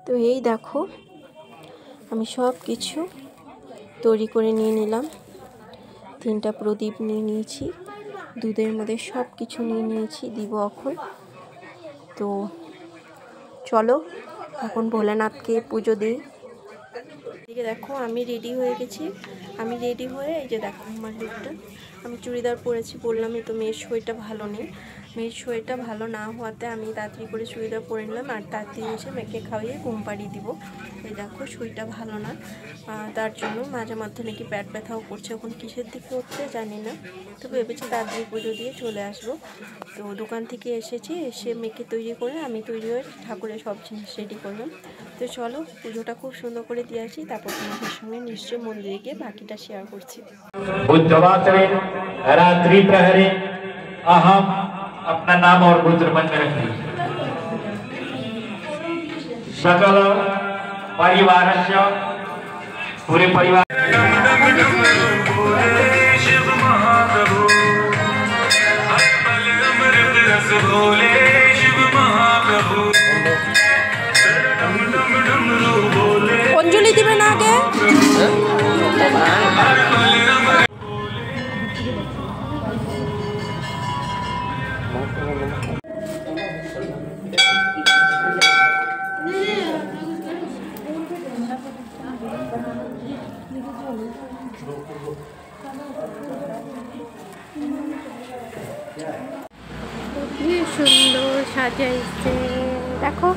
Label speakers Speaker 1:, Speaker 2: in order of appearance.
Speaker 1: তো এই দেখো আমি সব কিছু তৈরি করে নিয়ে নিলাম। 3টা প্রদীপ নিয়ে নিয়েছি, দুধের মধ্যে সব কিছু নিয়ে নিয়েছি, দিব এখন। তো চলো এখন ভোলানাথকে পুজো দিই। এদিকে দেখো আমি রেডি হয়ে গেছি। আমি রেডি হয়ে এই যে দেখো আমার লুকটা, আমি চুড়িদার পরেছি, বললামই তো মেয়ের শরীরটা ভালো নেই। মেয়ের শরীরটা ভালো না হওয়াতে আমি তাড়াতাড়ি করে চুড়িদার পরে নিলাম আর তাড়াতাড়ি এসে মেয়েকে খাওয়িয়ে ঘুম পাড়িয়ে দিব। এই দেখো শরীরটা ভালো না, তার জন্য মাঝে মধ্যে নাকি পেট ব্যথাও করছে, এখন কিসের দিকে হচ্ছে জানি না। তো ভেবেছি তাড়াতাড়ি পুজো দিয়ে চলে আসবো। তো দোকান থেকে এসেছি, এসে মেয়েকে তৈরি করে আমি তৈরি হয়ে ঠাকুরের সব জিনিস রেডি করলাম। তো চলো পুজোটা খুব সুন্দর করে দিয়ে আসি, তারপর তোমাদের সঙ্গে নিশ্চয় মন্দিরে গিয়ে বাকিটা শেয়ার করছি।
Speaker 2: बुद्धवासरे रात्रि प्रहरे अहम अपना नाम और गोत्र मन में रखी सकल परिवारस्य पूरे परिवार शिव महाप्रभु अमृत रस भोले शिव महाप्रभु
Speaker 1: अंजलि दिबे ना आगे কি সুন্দর সাজাইছে দেখো।